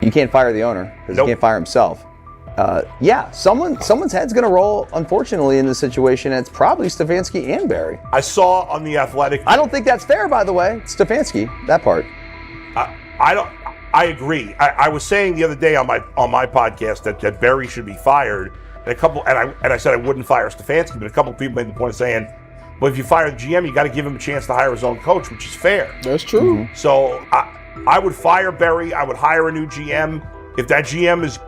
You can't fire the owner because Nope. he can't fire himself. Someone's head's going to roll, unfortunately, in this situation. And it's probably Stefanski and Barry. I saw on The Athletic. I don't think that's fair, by the way. Stefanski, that part. I agree. I was saying the other day on my podcast that Barry should be fired. And I said I wouldn't fire Stefanski, but a couple of people made the point of saying, well, if you fire the GM, you got to give him a chance to hire his own coach, which is fair. That's true. Mm-hmm. So I would fire Barry. I would hire a new GM. If that GM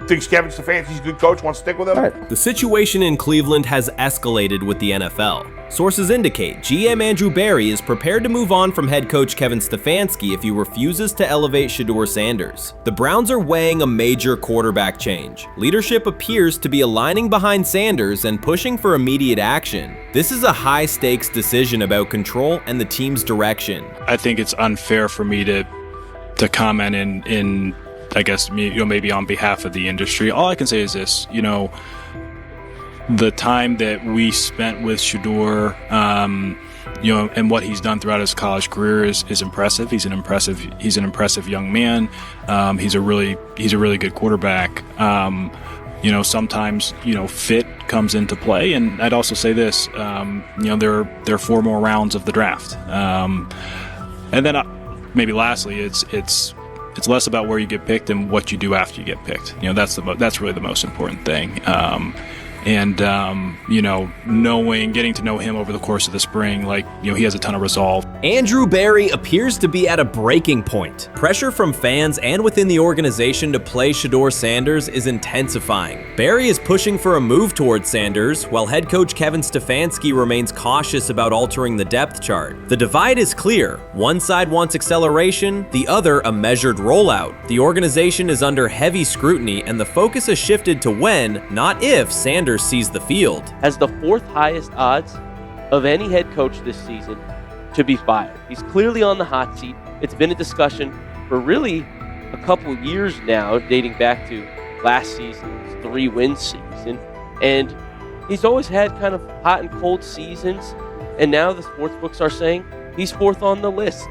thinks Kevin Stefanski's a good coach, wants to stick with him. Right. The situation in Cleveland has escalated with the NFL. Sources indicate GM Andrew Barry is prepared to move on from head coach Kevin Stefanski if he refuses to elevate Shedeur Sanders. The Browns are weighing a major quarterback change. Leadership appears to be aligning behind Sanders and pushing for immediate action. This is a high-stakes decision about control and the team's direction. I think it's unfair for me to comment in I guess, maybe on behalf of the industry. All I can say is this, the time that we spent with Shedeur, and what he's done throughout his college career is impressive. He's an impressive young man. He's a really good quarterback. Sometimes, fit comes into play. And I'd also say this, there are 4 more rounds of the draft. And then maybe lastly, it's less about where you get picked and what you do after you get picked. That's really the most important thing. Getting to know him over the course of the spring, he has a ton of resolve. Andrew Barry appears to be at a breaking point. Pressure from fans and within the organization to play Shedeur Sanders is intensifying. Barry is pushing for a move towards Sanders, while head coach Kevin Stefanski remains cautious about altering the depth chart. The divide is clear. One side wants acceleration, the other a measured rollout. The organization is under heavy scrutiny, and the focus has shifted to when, not if, Sanders sees the field. Has the 4th highest odds of any head coach this season to be fired. He's clearly on the hot seat. It's been a discussion for really a couple of years now, dating back to last season's 3-win season. And he's always had kind of hot and cold seasons. And now the sports books are saying he's 4th on the list.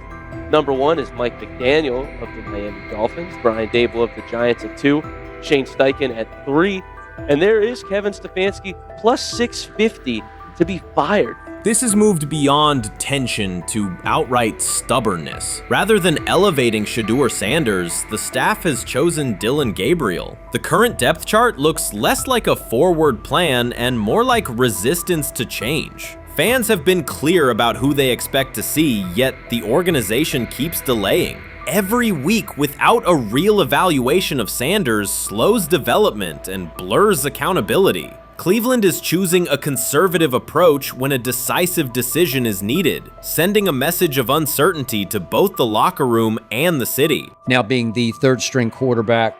Number 1 is Mike McDaniel of the Miami Dolphins, Brian Dable of the Giants at 2, Shane Steichen at 3, and there is Kevin Stefanski plus 650 to be fired. This has moved beyond tension to outright stubbornness. Rather than elevating Shedeur Sanders, the staff has chosen Dillon Gabriel. The current depth chart looks less like a forward plan and more like resistance to change. Fans have been clear about who they expect to see, yet the organization keeps delaying. Every week without a real evaluation of Sanders slows development and blurs accountability. Cleveland is choosing a conservative approach when a decisive decision is needed, sending a message of uncertainty to both the locker room and the city. Now being the 3rd-string quarterback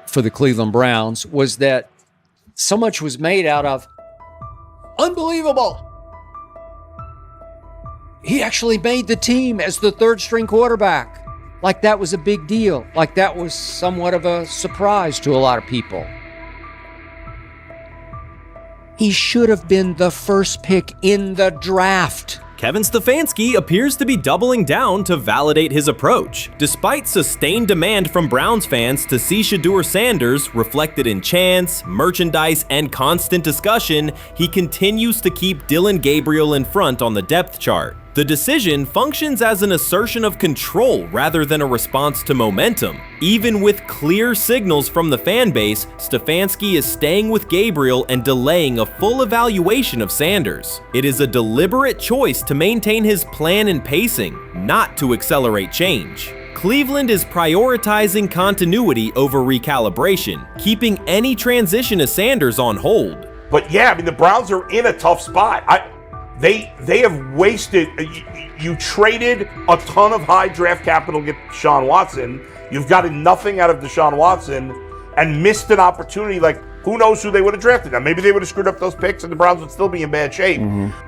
for the Cleveland Browns, was that so much was made out of unbelievable. He actually made the team as the 3rd-string quarterback. Like that was a big deal. Like that was somewhat of a surprise to a lot of people. He should have been the first pick in the draft. Kevin Stefanski appears to be doubling down to validate his approach. Despite sustained demand from Browns fans to see Shedeur Sanders reflected in chants, merchandise, and constant discussion, he continues to keep Dillon Gabriel in front on the depth chart. The decision functions as an assertion of control rather than a response to momentum. Even with clear signals from the fan base, Stefanski is staying with Gabriel and delaying a full evaluation of Sanders. It is a deliberate choice to maintain his plan and pacing, not to accelerate change. Cleveland is prioritizing continuity over recalibration, keeping any transition to Sanders on hold. But yeah, I mean, the Browns are in a tough spot. They have wasted. You traded a ton of high draft capital to get Deshaun Watson. You've gotten nothing out of Deshaun Watson and missed an opportunity. Like, who knows who they would have drafted. Now, maybe they would have screwed up those picks and the Browns would still be in bad shape.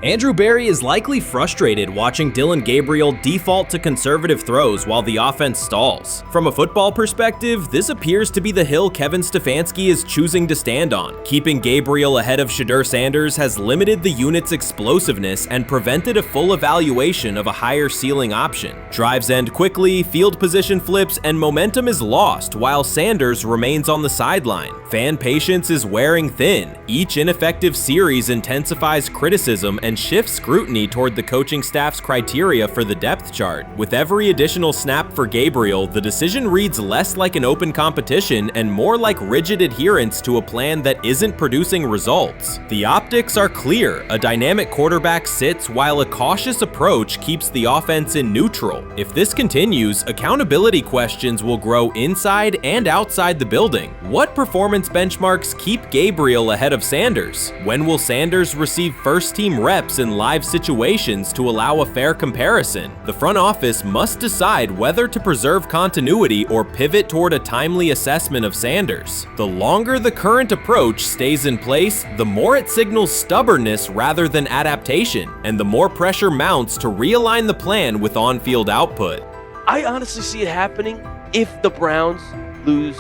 Andrew Berry is likely frustrated watching Dillon Gabriel default to conservative throws while the offense stalls. From a football perspective, this appears to be the hill Kevin Stefanski is choosing to stand on. Keeping Gabriel ahead of Shedeur Sanders has limited the unit's explosiveness and prevented a full evaluation of a higher ceiling option. Drives end quickly, field position flips, and momentum is lost while Sanders remains on the sideline. Fan patience is wearing thin. Each ineffective series intensifies criticism and shifts scrutiny toward the coaching staff's criteria for the depth chart. With every additional snap for Gabriel, the decision reads less like an open competition and more like rigid adherence to a plan that isn't producing results. The optics are clear. A dynamic quarterback sits while a cautious approach keeps the offense in neutral. If this continues, accountability questions will grow inside and outside the building. What performance benchmarks keep Gabriel ahead of Sanders? When will Sanders receive first-team reps in live situations to allow a fair comparison? The front office must decide whether to preserve continuity or pivot toward a timely assessment of Sanders. The longer the current approach stays in place, the more it signals stubbornness rather than adaptation, and the more pressure mounts to realign the plan with on-field output. I honestly see it happening if the Browns lose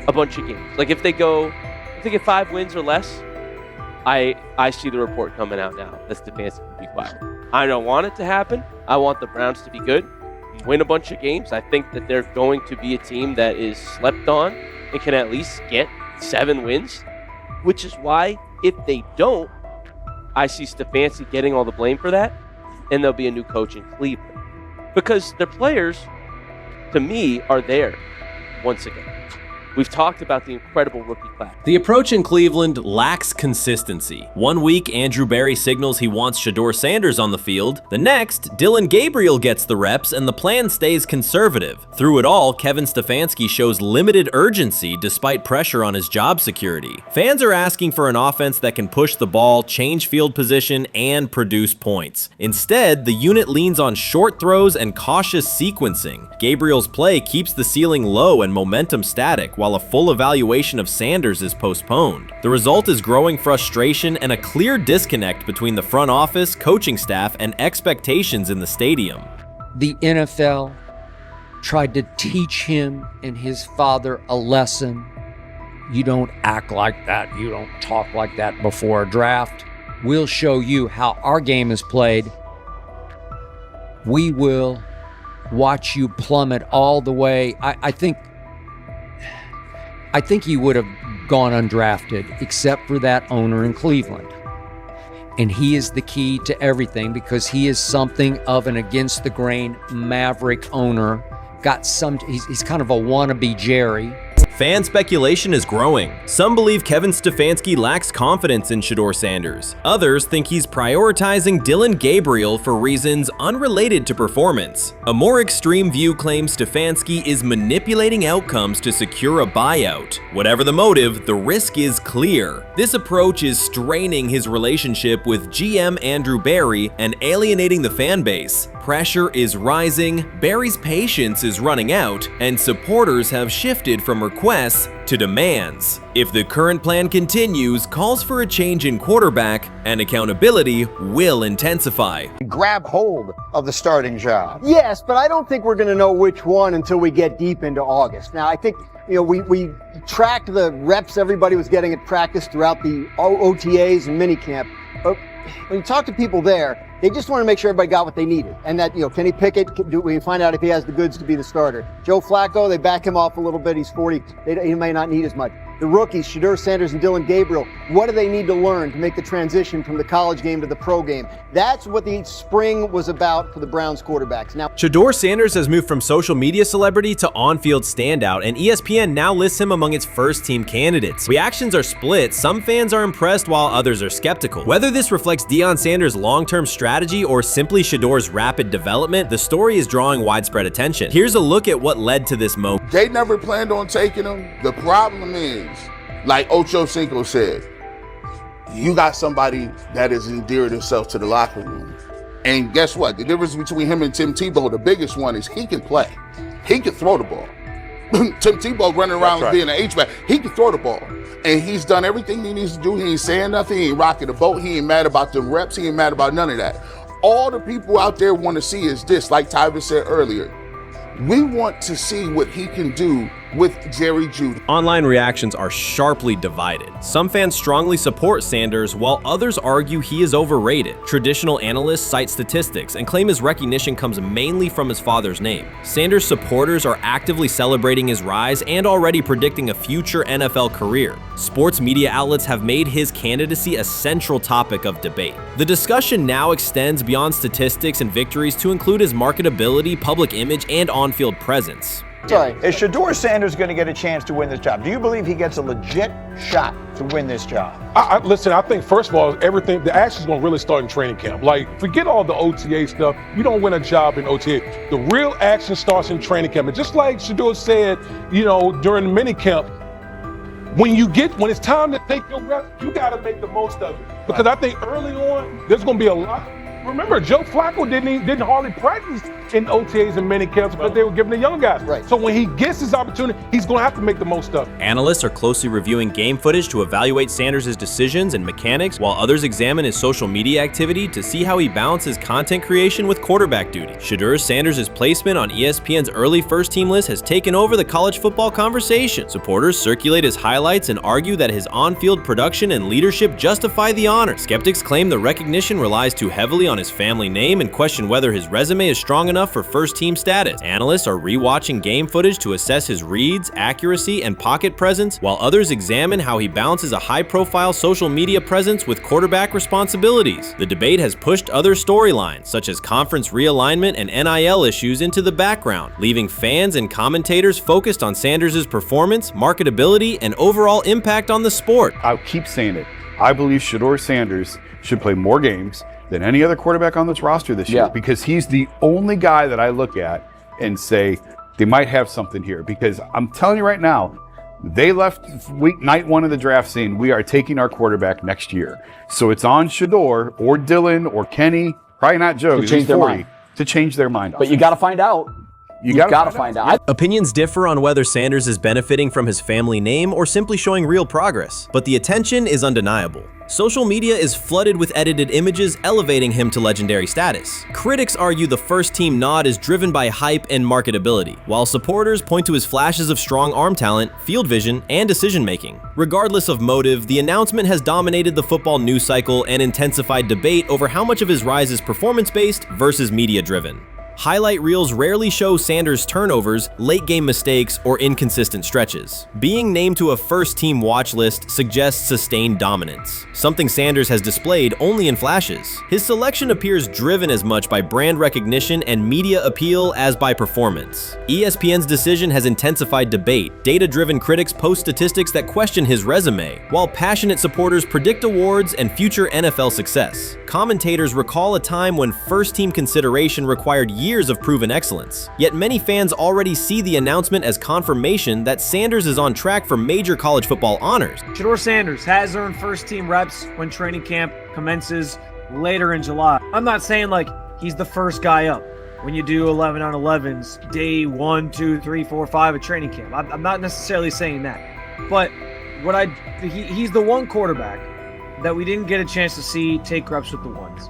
a bunch of games. Like if they get 5 wins or less, I see the report coming out now that Stefanski will be fired. I don't want it to happen. I want the Browns to be good, win a bunch of games. I think that they're going to be a team that is slept on and can at least get 7 wins, which is why if they don't, I see Stefanski getting all the blame for that, and there'll be a new coach in Cleveland. Because their players, to me, are there once again. We've talked about the incredible rookie class. The approach in Cleveland lacks consistency. One week, Andrew Berry signals he wants Shedeur Sanders on the field. The next, Dillon Gabriel gets the reps and the plan stays conservative. Through it all, Kevin Stefanski shows limited urgency despite pressure on his job security. Fans are asking for an offense that can push the ball, change field position, and produce points. Instead, the unit leans on short throws and cautious sequencing. Gabriel's play keeps the ceiling low and momentum static, while a full evaluation of Sanders is postponed. The result is growing frustration and a clear disconnect between the front office, coaching staff, and expectations in the stadium. The NFL tried to teach him and his father a lesson. You don't act like that. You don't talk like that before a draft. We'll show you how our game is played. We will watch you plummet all the way. I think he would have gone undrafted except for that owner in Cleveland. And he is the key to everything because he is something of an against-the-grain maverick owner. He's kind of a wannabe Jerry. Fan speculation is growing. Some believe Kevin Stefanski lacks confidence in Shedeur Sanders. Others think he's prioritizing Dillon Gabriel for reasons unrelated to performance. A more extreme view claims Stefanski is manipulating outcomes to secure a buyout. Whatever the motive, the risk is clear. This approach is straining his relationship with GM Andrew Berry and alienating the fan base. Pressure is rising, Berry's patience is running out, and supporters have shifted from requests to demands. If the current plan continues, calls for a change in quarterback and accountability will intensify. Grab hold of the starting job. Yes, but I don't think we're going to know which one until we get deep into August. Now, I think we tracked the reps everybody was getting at practice throughout the OTAs and minicamp. But when you talk to people there, they just want to make sure everybody got what they needed. And that, Kenny Pickett, we find out if he has the goods to be the starter. Joe Flacco, they back him off a little bit. He's 40. He may not need as much. The rookies, Shedeur Sanders and Dillon Gabriel, what do they need to learn to make the transition from the college game to the pro game? That's what the spring was about for the Browns quarterbacks. Now, Shedeur Sanders has moved from social media celebrity to on-field standout, and ESPN now lists him among its first-team candidates. Reactions are split. Some fans are impressed while others are skeptical. Whether this reflects Deion Sanders' long-term strategy or simply Shedeur's rapid development, the story is drawing widespread attention. Here's a look at what led to this moment. They never planned on taking him. The problem is, like Ocho Cinco said, you got somebody that has endeared himself to the locker room. And guess what? The difference between him and Tim Tebow, the biggest one, is he can play. He can throw the ball. Tim Tebow running around That's right. being an H-back. He can throw the ball. And he's done everything he needs to do. He ain't saying nothing. He ain't rocking the boat. He ain't mad about the reps. He ain't mad about none of that. All the people out there want to see is this, like Tyver said earlier. We want to see what he can do with Jerry Jeudy. Online reactions are sharply divided. Some fans strongly support Sanders, while others argue he is overrated. Traditional analysts cite statistics and claim his recognition comes mainly from his father's name. Sanders supporters are actively celebrating his rise and already predicting a future NFL career. Sports media outlets have made his candidacy a central topic of debate. The discussion now extends beyond statistics and victories to include his marketability, public image, and on-field presence. Sorry. Is Shedeur Sanders going to get a chance to win this job? Do you believe he gets a legit shot to win this job? Listen, I think, first of all, everything, the action's going to really start in training camp. Like, forget all the OTA stuff. You don't win a job in OTA. The real action starts in training camp. And just like Shedeur said, during the mini camp, when it's time to take your reps, you got to make the most of it. Because I think early on, there's going to be a lot. Remember, Joe Flacco didn't hardly practice in OTAs and mini camps because they were giving the young guys. Right. So when he gets his opportunity, he's going to have to make the most of it. Analysts are closely reviewing game footage to evaluate Sanders' decisions and mechanics, while others examine his social media activity to see how he balances content creation with quarterback duty. Shedeur Sanders' placement on ESPN's early first-team list has taken over the college football conversation. Supporters circulate his highlights and argue that his on-field production and leadership justify the honor. Skeptics claim the recognition relies too heavily on his family name and question whether his resume is strong enough for first-team status. Analysts are rewatching game footage to assess his reads, accuracy, and pocket presence, while others examine how he balances a high-profile social media presence with quarterback responsibilities. The debate has pushed other storylines, such as conference realignment and NIL issues, into the background, leaving fans and commentators focused on Sanders' performance, marketability, and overall impact on the sport. I'll keep saying it. I believe Shedeur Sanders should play more games than any other quarterback on this roster this year, because he's the only guy that I look at and say they might have something here. Because I'm telling you right now, they left night one of the draft saying we are taking our quarterback next year. So it's on Shedeur or Dylan or Kenny, probably not Joe, to change their mind. To change their mind. But you got to find out. You got to find out. Opinions differ on whether Sanders is benefiting from his family name or simply showing real progress, but the attention is undeniable. Social media is flooded with edited images elevating him to legendary status. Critics argue the first-team nod is driven by hype and marketability, while supporters point to his flashes of strong arm talent, field vision, and decision-making. Regardless of motive, the announcement has dominated the football news cycle and intensified debate over how much of his rise is performance-based versus media-driven. Highlight reels rarely show Sanders' turnovers, late-game mistakes, or inconsistent stretches. Being named to a first-team watch list suggests sustained dominance, something Sanders has displayed only in flashes. His selection appears driven as much by brand recognition and media appeal as by performance. ESPN's decision has intensified debate. Data-driven critics post statistics that question his resume, while passionate supporters predict awards and future NFL success. Commentators recall a time when first-team consideration required years of proven excellence. Yet many fans already see the announcement as confirmation that Sanders is on track for major college football honors. Shedeur Sanders has earned first-team reps when training camp commences later in July. I'm not saying like he's the first guy up when you do 11 on 11s, day 1, 2, 3, 4, 5 at training camp. I'm not necessarily saying that. But he's the one quarterback that we didn't get a chance to see take reps with the ones.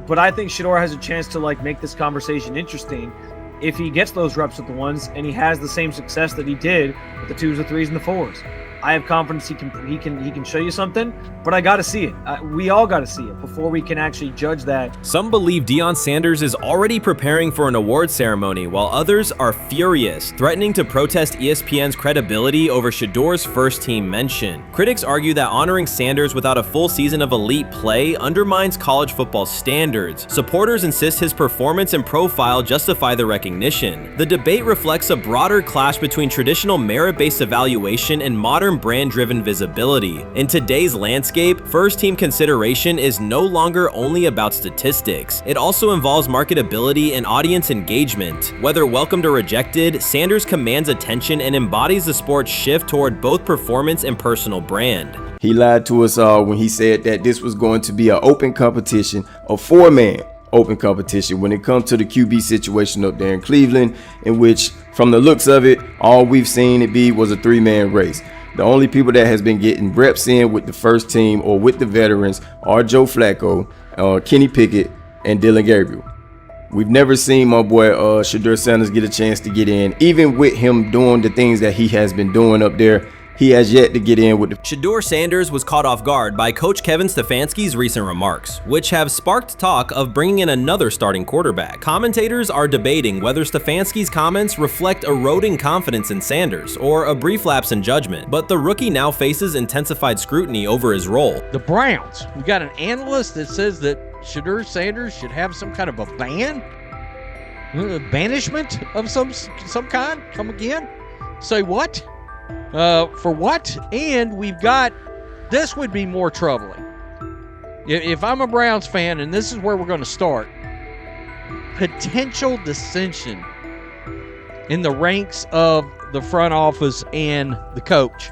But I think Shedeur has a chance to make this conversation interesting if he gets those reps with the ones and he has the same success that he did with the 2s, the 3s, and the 4s. I have confidence he can show you something, but I got to see it. We all got to see it before we can actually judge that. Some believe Deion Sanders is already preparing for an award ceremony, while others are furious, threatening to protest ESPN's credibility over Shedeur's first-team mention. Critics argue that honoring Sanders without a full season of elite play undermines college football standards. Supporters insist his performance and profile justify the recognition. The debate reflects a broader clash between traditional merit-based evaluation and modern brand-driven visibility. In today's landscape, first-team consideration is no longer only about statistics. It also involves marketability and audience engagement. Whether welcomed or rejected, Sanders commands attention and embodies the sport's shift toward both performance and personal brand. He lied to us all when he said that this was going to be an open competition of 4-man. open competition when it comes to the QB situation up there in Cleveland, in which, from the looks of it, all we've seen it be was a 3-man race. The only people that has been getting reps in with the first team or with the veterans are Joe Flacco, Kenny Pickett, and Dylan Gabriel. We've never seen my boy Shedeur Sanders get a chance to get in. Even with him doing the things that he has been doing up there, he has yet to get in with the... Shedeur Sanders was caught off guard by Coach Kevin Stefanski's recent remarks, which have sparked talk of bringing in another starting quarterback. Commentators are debating whether Stefanski's comments reflect eroding confidence in Sanders or a brief lapse in judgment, but the rookie now faces intensified scrutiny over his role. The Browns, we got an analyst that says that Shedeur Sanders should have some kind of a ban? Banishment of some kind? Come again? Say what? For what? And we've got, this would be more troubling. If I'm a Browns fan, and this is where we're going to start, potential dissension in the ranks of the front office and the coach.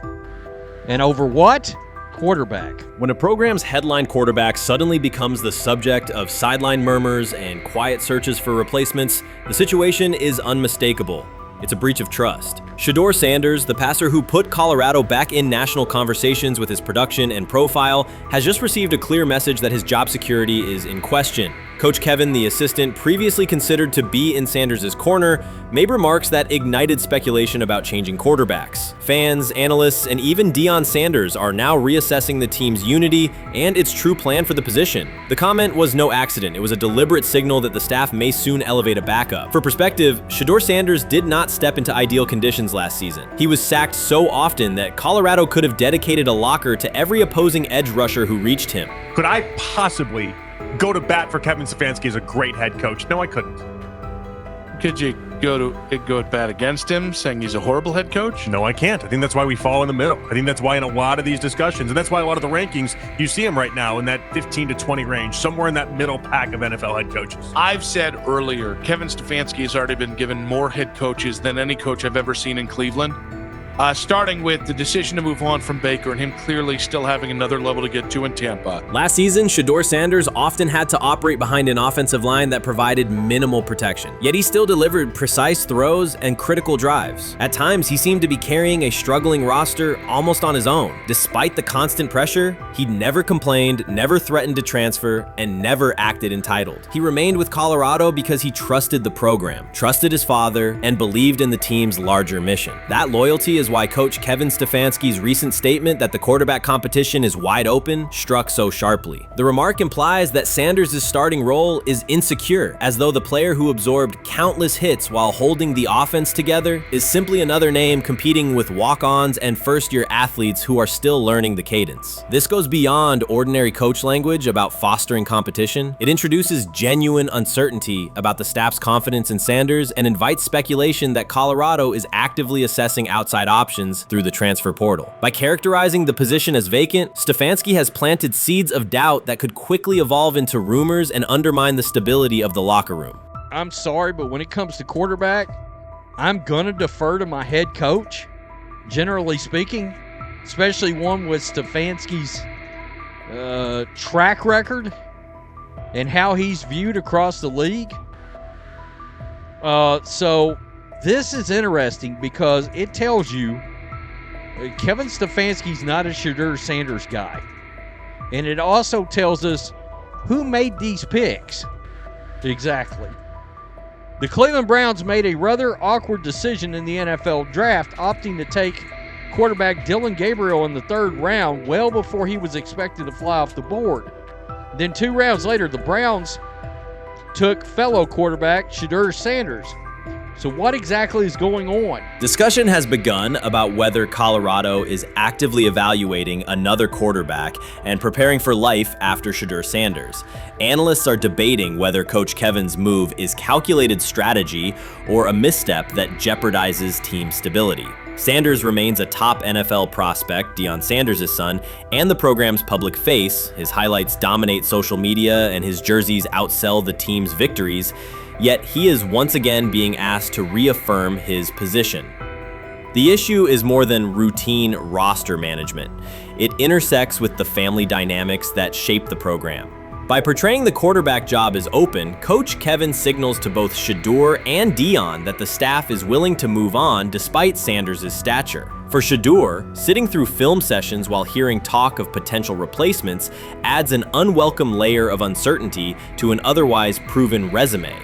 And over what? Quarterback. When a program's headline quarterback suddenly becomes the subject of sideline murmurs and quiet searches for replacements, the situation is unmistakable. It's a breach of trust. Shedeur Sanders, the passer who put Colorado back in national conversations with his production and profile, has just received a clear message that his job security is in question. Coach Kevin, the assistant previously considered to be in Sanders' corner, made remarks that ignited speculation about changing quarterbacks. Fans, analysts, and even Deion Sanders are now reassessing the team's unity and its true plan for the position. The comment was no accident. It was a deliberate signal that the staff may soon elevate a backup. For perspective, Shedeur Sanders did not step into ideal conditions last season. He was sacked so often that Colorado could have dedicated a locker to every opposing edge rusher who reached him. Could I possibly go to bat for Kevin Stefanski as a great head coach? No, I couldn't. Could you go at bat against him, saying he's a horrible head coach? No, I can't. I think that's why we fall in the middle. I think that's why in a lot of these discussions, and that's why a lot of the rankings, you see him right now in that 15 to 20 range, somewhere in that middle pack of NFL head coaches. I've said earlier, Kevin Stefanski has already been given more head coaches than any coach I've ever seen in Cleveland. Starting with the decision to move on from Baker and him clearly still having another level to get to in Tampa. Last season, Shedeur Sanders often had to operate behind an offensive line that provided minimal protection, yet he still delivered precise throws and critical drives. At times, he seemed to be carrying a struggling roster almost on his own. Despite the constant pressure, he never complained, never threatened to transfer, and never acted entitled. He remained with Colorado because he trusted the program, trusted his father, and believed in the team's larger mission. That loyalty is why Coach Kevin Stefanski's recent statement that the quarterback competition is wide open struck so sharply. The remark implies that Sanders' starting role is insecure, as though the player who absorbed countless hits while holding the offense together is simply another name competing with walk-ons and first-year athletes who are still learning the cadence. This goes beyond ordinary coach language about fostering competition. It introduces genuine uncertainty about the staff's confidence in Sanders and invites speculation that Colorado is actively assessing outside options through the transfer portal. By characterizing the position as vacant, Stefanski has planted seeds of doubt that could quickly evolve into rumors and undermine the stability of the locker room. I'm sorry, but when it comes to quarterback, I'm gonna defer to my head coach, generally speaking, especially one with Stefanski's track record and how he's viewed across the league. So this is interesting because it tells you Kevin Stefanski's not a Shedeur Sanders guy. And it also tells us who made these picks. Exactly. The Cleveland Browns made a rather awkward decision in the NFL draft, opting to take quarterback Dylan Gabriel in the 3rd round well before he was expected to fly off the board. Then 2 rounds later, the Browns took fellow quarterback Shedeur Sanders. So what exactly is going on? Discussion has begun about whether Colorado is actively evaluating another quarterback and preparing for life after Shedeur Sanders. Analysts are debating whether Coach Kevin's move is calculated strategy or a misstep that jeopardizes team stability. Sanders remains a top NFL prospect, Deion Sanders' son, and the program's public face. His highlights dominate social media and his jerseys outsell the team's victories. Yet he is once again being asked to reaffirm his position. The issue is more than routine roster management. It intersects with the family dynamics that shape the program. By portraying the quarterback job as open, Coach Kevin signals to both Shedeur and Deion that the staff is willing to move on despite Sanders' stature. For Shedeur, sitting through film sessions while hearing talk of potential replacements adds an unwelcome layer of uncertainty to an otherwise proven resume.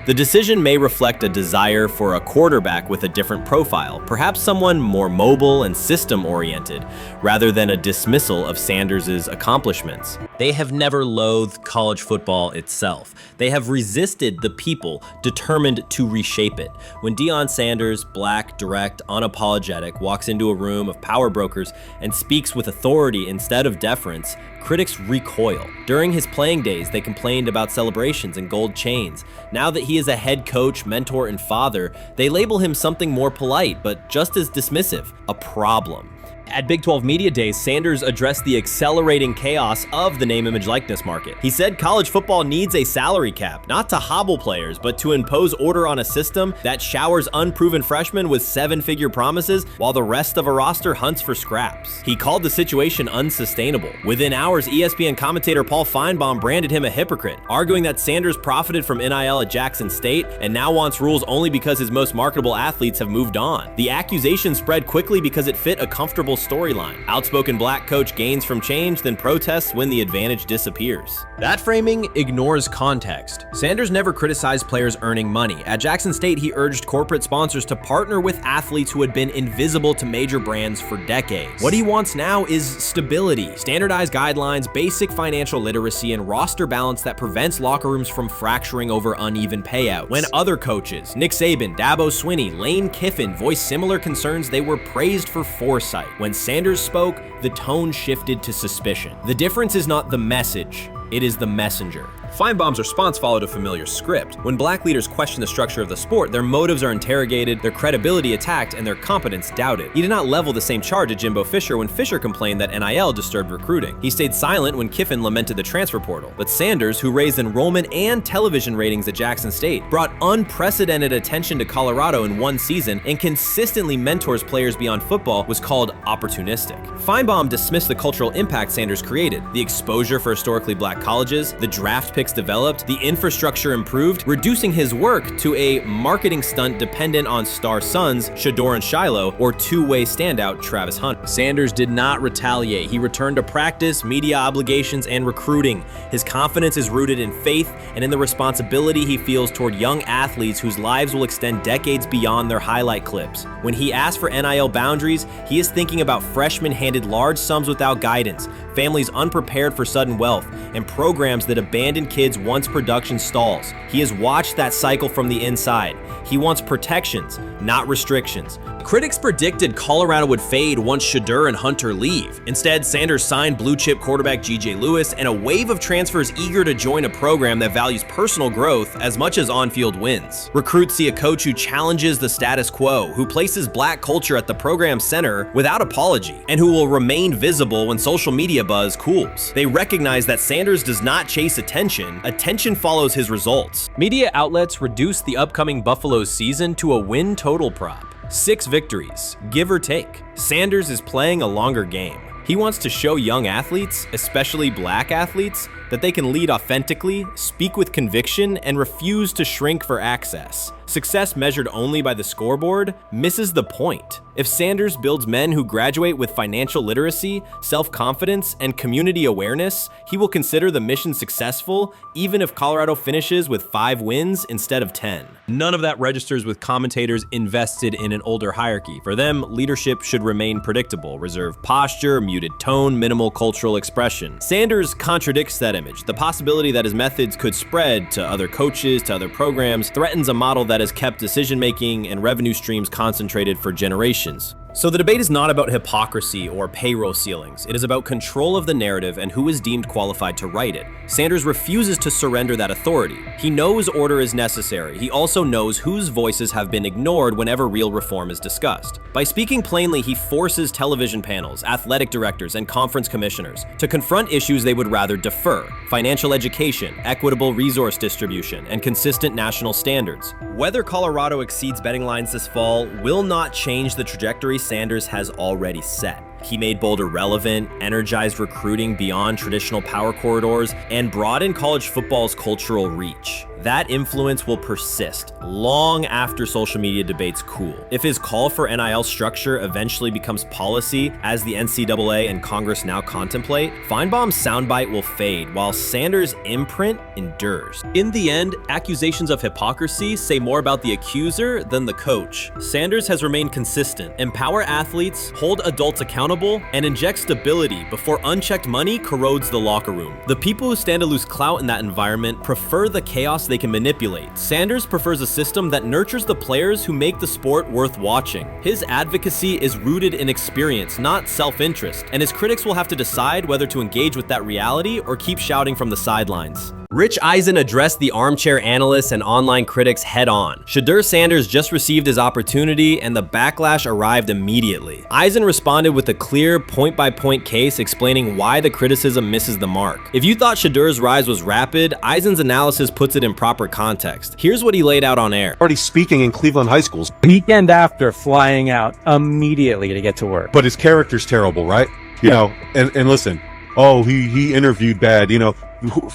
The decision may reflect a desire for a quarterback with a different profile, perhaps someone more mobile and system-oriented, rather than a dismissal of Sanders' accomplishments. They have never loathed college football itself. They have resisted the people determined to reshape it. When Deion Sanders, black, direct, unapologetic, walks into a room of power brokers and speaks with authority instead of deference, critics recoil. During his playing days, they complained about celebrations and gold chains. Now that he is a head coach, mentor, and father, they label him something more polite, but just as dismissive, a problem. At Big 12 Media Days, Sanders addressed the accelerating chaos of the name, image, likeness market. He said college football needs a salary cap, not to hobble players, but to impose order on a system that showers unproven freshmen with seven-figure promises while the rest of a roster hunts for scraps. He called the situation unsustainable. Within hours, ESPN commentator Paul Feinbaum branded him a hypocrite, arguing that Sanders profited from NIL at Jackson State and now wants rules only because his most marketable athletes have moved on. The accusation spread quickly because it fit a comfortable storyline. Outspoken black coach gains from change, then protests when the advantage disappears. That framing ignores context. Sanders never criticized players earning money. At Jackson State, he urged corporate sponsors to partner with athletes who had been invisible to major brands for decades. What he wants now is stability, standardized guidelines, basic financial literacy, and roster balance that prevents locker rooms from fracturing over uneven payouts. When other coaches, Nick Saban, Dabo Swinney, Lane Kiffin, voiced similar concerns, they were praised for foresight. When Sanders spoke, the tone shifted to suspicion. The difference is not the message, it is the messenger. Feinbaum's response followed a familiar script. When black leaders question the structure of the sport, their motives are interrogated, their credibility attacked, and their competence doubted. He did not level the same charge at Jimbo Fisher when Fisher complained that NIL disturbed recruiting. He stayed silent when Kiffin lamented the transfer portal. But Sanders, who raised enrollment and television ratings at Jackson State, brought unprecedented attention to Colorado in one season and consistently mentors players beyond football, was called opportunistic. Feinbaum dismissed the cultural impact Sanders created, the exposure for historically black colleges, the draft pick developed, the infrastructure improved, reducing his work to a marketing stunt dependent on star sons Shedeur and Shiloh or two-way standout Travis Hunter. Sanders did not retaliate. He returned to practice, media obligations, and recruiting. His confidence is rooted in faith and in the responsibility he feels toward young athletes whose lives will extend decades beyond their highlight clips. When he asks for NIL boundaries, he is thinking about freshmen handed large sums without guidance, families unprepared for sudden wealth, and programs that abandon kids once production stalls. He has watched that cycle from the inside. He wants protections, not restrictions. Critics predicted Colorado would fade once Shedeur and Hunter leave. Instead, Sanders signed blue-chip quarterback G.J. Lewis and a wave of transfers eager to join a program that values personal growth as much as on-field wins. Recruits see a coach who challenges the status quo, who places black culture at the program's center without apology, and who will remain visible when social media buzz cools. They recognize that Sanders does not chase attention. Attention follows his results. Media outlets reduced the upcoming Buffaloes season to a win total prop. 6 victories, give or take. Sanders is playing a longer game. He wants to show young athletes, especially black athletes, that they can lead authentically, speak with conviction, and refuse to shrink for access. Success measured only by the scoreboard misses the point. If Sanders builds men who graduate with financial literacy, self-confidence, and community awareness, he will consider the mission successful, even if Colorado finishes with 5 wins instead of 10. None of that registers with commentators invested in an older hierarchy. For them, leadership should remain predictable, reserved posture, muted tone, minimal cultural expression. Sanders contradicts that image. The possibility that his methods could spread to other coaches, to other programs, threatens a model that has kept decision-making and revenue streams concentrated for generations. So the debate is not about hypocrisy or payroll ceilings. It is about control of the narrative and who is deemed qualified to write it. Sanders refuses to surrender that authority. He knows order is necessary. He also knows whose voices have been ignored whenever real reform is discussed. By speaking plainly, he forces television panels, athletic directors, and conference commissioners to confront issues they would rather defer: financial education, equitable resource distribution, and consistent national standards. Whether Colorado exceeds betting lines this fall will not change the trajectory Sanders has already set. He made Boulder relevant, energized recruiting beyond traditional power corridors, and broadened college football's cultural reach. That influence will persist long after social media debates cool. If his call for NIL structure eventually becomes policy, as the NCAA and Congress now contemplate, Feinbaum's soundbite will fade while Sanders' imprint endures. In the end, accusations of hypocrisy say more about the accuser than the coach. Sanders has remained consistent, empower athletes, hold adults accountable, and inject stability before unchecked money corrodes the locker room. The people who stand to lose clout in that environment prefer the chaos they can manipulate. Sanders prefers a system that nurtures the players who make the sport worth watching. His advocacy is rooted in experience, not self-interest, and his critics will have to decide whether to engage with that reality or keep shouting from the sidelines. Rich Eisen addressed the armchair analysts and online critics head on. Shedeur Sanders just received his opportunity and the backlash arrived immediately. Eisen responded with a clear point-by-point case explaining why the criticism misses the mark. If you thought Shedeur's rise was rapid, Eisen's analysis puts it in proper context. Here's what he laid out on air. Already speaking in Cleveland high schools. Weekend after, flying out immediately to get to work. But his character's terrible, right? You know, and listen, oh, he interviewed bad, you know.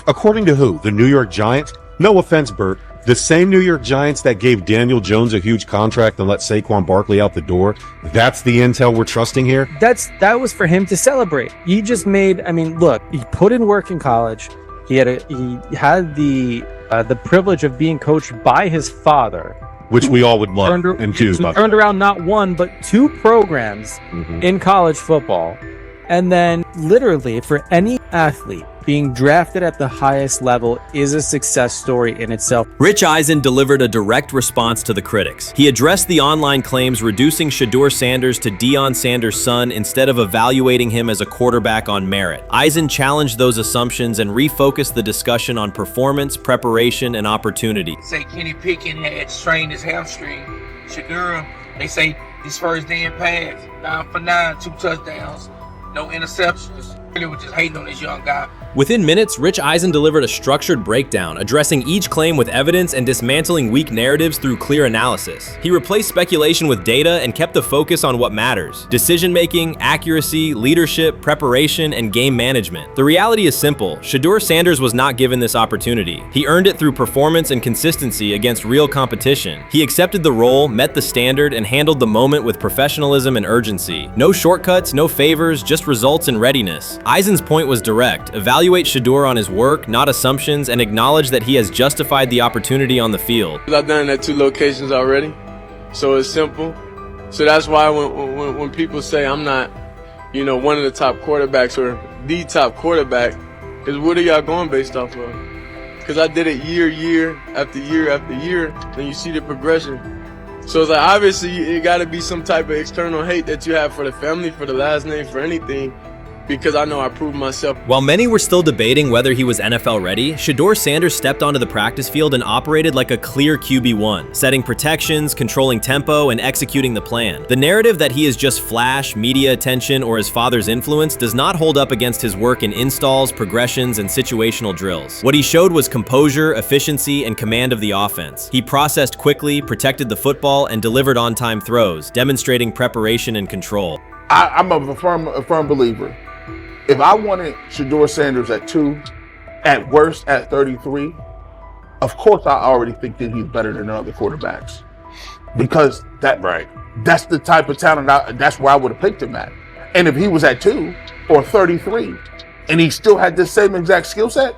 According to who? The New York Giants? No offense, Bert. The same New York Giants that gave Daniel Jones a huge contract and let Saquon Barkley out the door. That's the intel we're trusting here? That was for him to celebrate. He just made, I mean, look, he put in work in college. He had the privilege of being coached by his father. Which we all would love and do. Turned around not one, but two programs in college football. And then literally for any athlete, being drafted at the highest level is a success story in itself. Rich Eisen delivered a direct response to the critics. He addressed the online claims reducing Shedeur Sanders to Deion Sanders' son instead of evaluating him as a quarterback on merit. Eisen challenged those assumptions and refocused the discussion on performance, preparation, and opportunity. Say Kenny Pickett had strained his hamstring. Shedeur, they say his first day in pass, 9 for 9, 2 touchdowns, no interceptions. Really was just hating on this young guy. Within minutes, Rich Eisen delivered a structured breakdown, addressing each claim with evidence and dismantling weak narratives through clear analysis. He replaced speculation with data and kept the focus on what matters: decision-making, accuracy, leadership, preparation, and game management. The reality is simple. Shedeur Sanders was not given this opportunity. He earned it through performance and consistency against real competition. He accepted the role, met the standard, and handled the moment with professionalism and urgency. No shortcuts, no favors, just results and readiness. Eisen's point was direct. Evaluate Shedeur on his work, not assumptions, and acknowledge that he has justified the opportunity on the field. I've done it at 2 locations already, so it's simple. So that's why when people say I'm not, you know, one of the top quarterbacks or the top quarterback, because what are y'all going based off of? Because I did it year after year after year, and you see the progression. So it's like, obviously, it got to be some type of external hate that you have for the family, for the last name, for anything, because I know I proved myself. While many were still debating whether he was NFL ready, Shedeur Sanders stepped onto the practice field and operated like a clear QB1, setting protections, controlling tempo, and executing the plan. The narrative that he is just flash, media attention, or his father's influence does not hold up against his work in installs, progressions, and situational drills. What he showed was composure, efficiency, and command of the offense. He processed quickly, protected the football, and delivered on-time throws, demonstrating preparation and control. I'm a firm believer. If I wanted Shedeur Sanders at 2, at worst at 33, of course I already think that he's better than other quarterbacks. Because that's the type of talent, that's where I would have picked him at. And if he was at 2 or 33, and he still had this same exact skill set,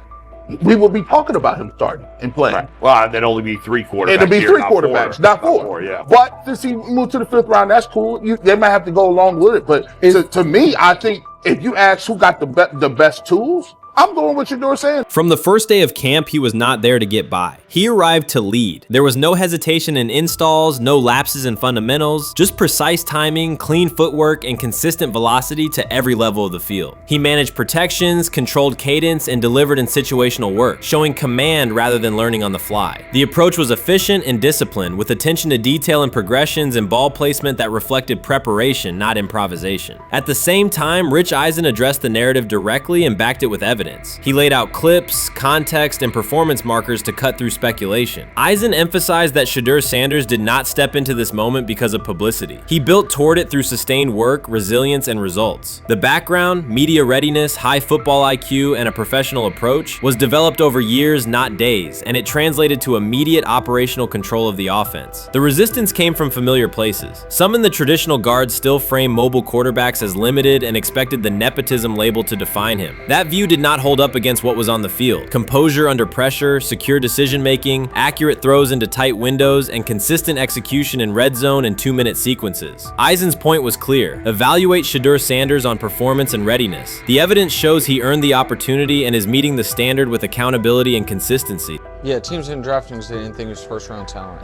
we would be talking about him starting and playing. Right. Well, there'd only be 3 quarterbacks. It'd be 3 quarterbacks, not 4. 4, yeah. But since he moved to the 5th round, that's cool. They might have to go along with it. But to me, I think if you ask who got the best tools, I'm going with Shedeur Sanders. From the first day of camp, he was not there to get by. He arrived to lead. There was no hesitation in installs, no lapses in fundamentals, just precise timing, clean footwork, and consistent velocity to every level of the field. He managed protections, controlled cadence, and delivered in situational work, showing command rather than learning on the fly. The approach was efficient and disciplined, with attention to detail and progressions and ball placement that reflected preparation, not improvisation. At the same time, Rich Eisen addressed the narrative directly and backed it with evidence. evidence. He laid out clips, context, and performance markers to cut through speculation. Eisen emphasized that Shedeur Sanders did not step into this moment because of publicity. He built toward it through sustained work, resilience, and results. The background, media readiness, high football IQ, and a professional approach was developed over years, not days, and it translated to immediate operational control of the offense. The resistance came from familiar places. Some in the traditional guard still frame mobile quarterbacks as limited and expected the nepotism label to define him. That view did not hold up against what was on the field. Composure under pressure, secure decision-making, accurate throws into tight windows, and consistent execution in red zone and 2-minute sequences. Eisen's point was clear. Evaluate Shedeur Sanders on performance and readiness. The evidence shows he earned the opportunity and is meeting the standard with accountability and consistency. Yeah, teams didn't draft him because they didn't think he was first-round talent.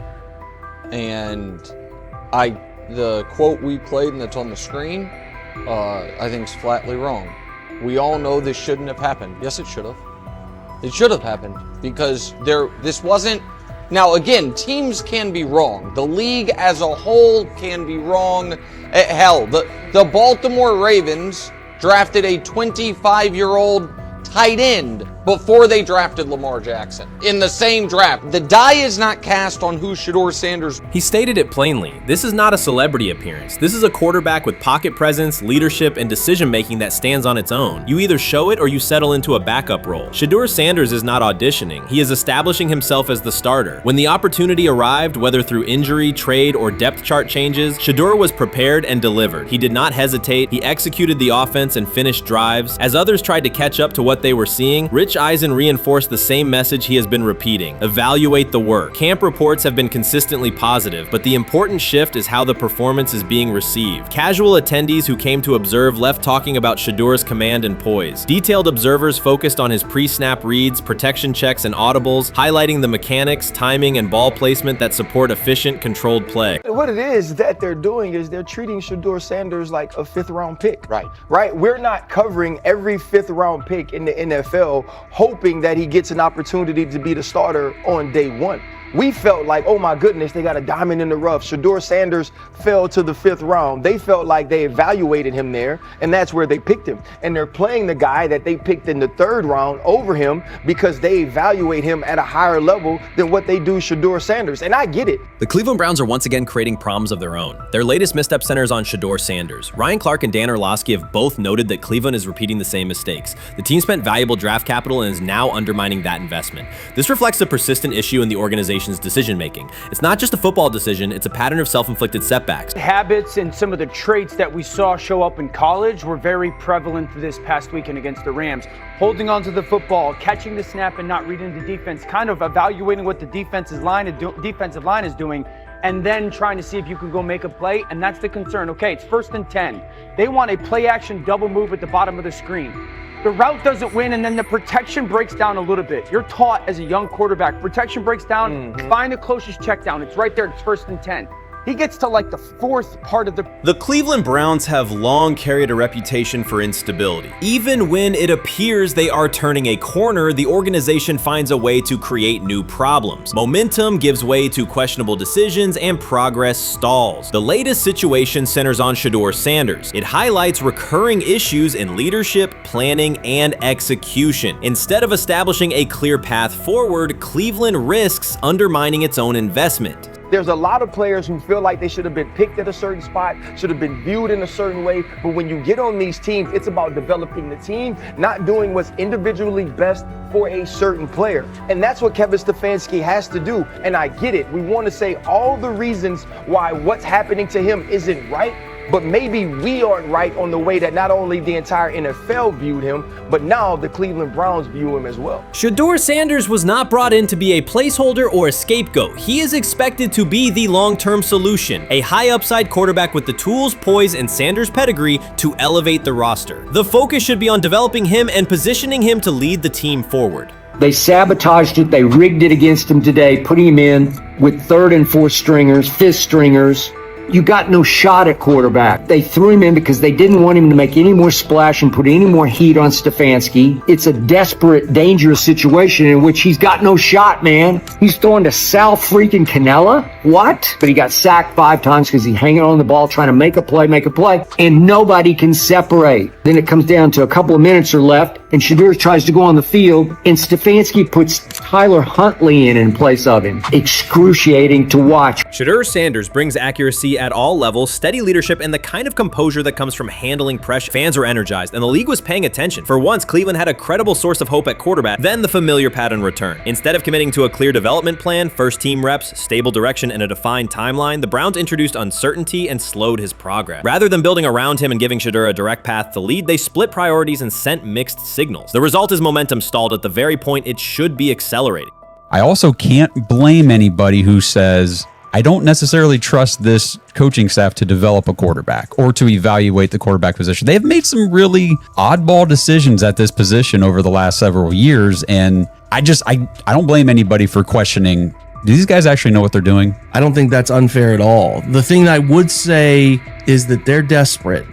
And the quote we played and that's on the screen, I think is flatly wrong. We all know this shouldn't have happened. Yes, it should have. It should have happened because this wasn't. Now, again, teams can be wrong. The league as a whole can be wrong. Hell, the Baltimore Ravens drafted a 25-year-old tight end before they drafted Lamar Jackson in the same draft. The die is not cast on who Shedeur Sanders. He stated it plainly. This is not a celebrity appearance. This is a quarterback with pocket presence, leadership, and decision-making that stands on its own. You either show it or you settle into a backup role. Shedeur Sanders is not auditioning. He is establishing himself as the starter. When the opportunity arrived, whether through injury, trade, or depth chart changes, Shedeur was prepared and delivered. He did not hesitate. He executed the offense and finished drives. As others tried to catch up to what they were seeing, Rich Eisen reinforced the same message he has been repeating: evaluate the work. Camp reports have been consistently positive, but the important shift is how the performance is being received. Casual attendees who came to observe left talking about Shedeur's command and poise. Detailed observers focused on his pre-snap reads, protection checks, and audibles, highlighting the mechanics, timing, and ball placement that support efficient, controlled play. What it is that they're doing is they're treating Shedeur Sanders like a 5th-round pick. Right? We're not covering every 5th-round pick in the NFL hoping that he gets an opportunity to be the starter on day one. We felt like, oh my goodness, they got a diamond in the rough. Shedeur Sanders fell to the 5th round. They felt like they evaluated him there, and that's where they picked him. And they're playing the guy that they picked in the 3rd round over him because they evaluate him at a higher level than what they do Shedeur Sanders. And I get it. The Cleveland Browns are once again creating problems of their own. Their latest misstep centers on Shedeur Sanders. Ryan Clark and Dan Orlovsky have both noted that Cleveland is repeating the same mistakes. The team spent valuable draft capital and is now undermining that investment. This reflects a persistent issue in the organization's decision-making. It's not just a football decision, it's a pattern of self-inflicted setbacks. Habits and some of the traits that we saw show up in college were very prevalent this past weekend against the Rams. Holding onto the football, catching the snap and not reading the defense, kind of evaluating what the defensive line is doing, and then trying to see if you can go make a play, and that's the concern. Okay, it's 1st and 10. They want a play-action double move at the bottom of the screen. The route doesn't win, and then the protection breaks down a little bit. You're taught as a young quarterback, protection breaks down, find the closest check down. It's right there, it's 1st and 10. He gets to like the 4th part of the... The Cleveland Browns have long carried a reputation for instability. Even when it appears they are turning a corner, the organization finds a way to create new problems. Momentum gives way to questionable decisions and progress stalls. The latest situation centers on Shedeur Sanders. It highlights recurring issues in leadership, planning, and execution. Instead of establishing a clear path forward, Cleveland risks undermining its own investment. There's a lot of players who feel like they should have been picked at a certain spot, should have been viewed in a certain way. But when you get on these teams, it's about developing the team, not doing what's individually best for a certain player. And that's what Kevin Stefanski has to do. And I get it. We want to say all the reasons why what's happening to him isn't right. But maybe we aren't right on the way that not only the entire NFL viewed him, but now the Cleveland Browns view him as well. Shedeur Sanders was not brought in to be a placeholder or a scapegoat. He is expected to be the long-term solution, a high-upside quarterback with the tools, poise, and Sanders' pedigree to elevate the roster. The focus should be on developing him and positioning him to lead the team forward. They sabotaged it. They rigged it against him today, putting him in with 3rd and 4th stringers, 5th stringers. You got no shot at quarterback. They threw him in because they didn't want him to make any more splash and put any more heat on Stefanski. It's a desperate, dangerous situation in which he's got no shot, man. He's throwing to Sal freaking Cannella? What? But he got sacked 5 times because he's hanging on the ball trying to make a play, and nobody can separate. Then it comes down to a couple of minutes are left. and Shedeur tries to go on the field, and Stefanski puts Tyler Huntley in place of him. Excruciating to watch. Shedeur Sanders brings accuracy at all levels, steady leadership, and the kind of composure that comes from handling pressure. Fans were energized, and the league was paying attention. For once, Cleveland had a credible source of hope at quarterback, then the familiar pattern returned. Instead of committing to a clear development plan, first-team reps, stable direction, and a defined timeline, the Browns introduced uncertainty and slowed his progress. Rather than building around him and giving Shedeur a direct path to lead, they split priorities and sent mixed signals. The result is momentum stalled at the very point it should be accelerating. I also can't blame anybody who says, I don't necessarily trust this coaching staff to develop a quarterback or to evaluate the quarterback position. They have made some really oddball decisions at this position over the last several years, and I don't blame anybody for questioning, do these guys actually know what they're doing? I don't think that's unfair at all. The thing that I would say is that they're desperate.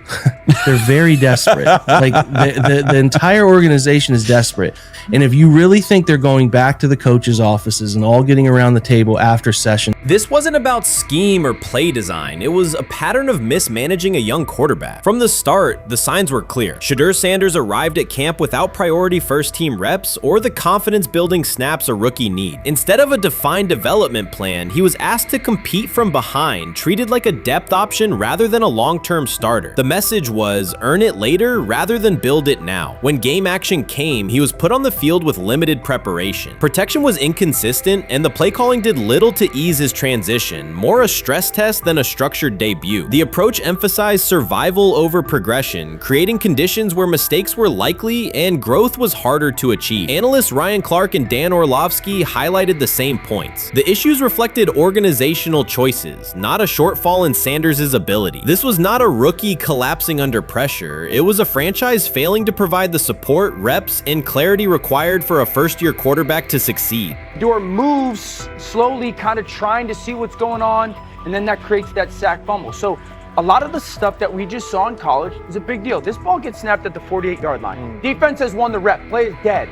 They're very desperate. Like the entire organization is desperate. And if you really think they're going back to the coaches' offices and all getting around the table after session. This wasn't about scheme or play design. It was a pattern of mismanaging a young quarterback. From the start, the signs were clear. Shedeur Sanders arrived at camp without priority first-team reps or the confidence-building snaps a rookie need. Instead of a defined development plan, he was asked to compete from behind, treated like a depth option rather than a long-term starter. The message was, earn it later rather than build it now. When game action came, he was put on the field with limited preparation. Protection was inconsistent, and the play calling did little to ease his transition, more a stress test than a structured debut. The approach emphasized survival over progression, creating conditions where mistakes were likely and growth was harder to achieve. Analysts Ryan Clark and Dan Orlovsky highlighted the same points. The issues reflected organizational choices, not a shortfall in Sanders' ability. This was not a rookie collapsing under pressure. It was a franchise failing to provide the support, reps, and clarity required for a first-year quarterback to succeed. Shedeur moves slowly, kind of trying to see what's going on, and then that creates that sack fumble. So a lot of the stuff that we just saw in college is a big deal. This ball gets snapped at the 48-yard line. Defense has won the rep. Play is dead.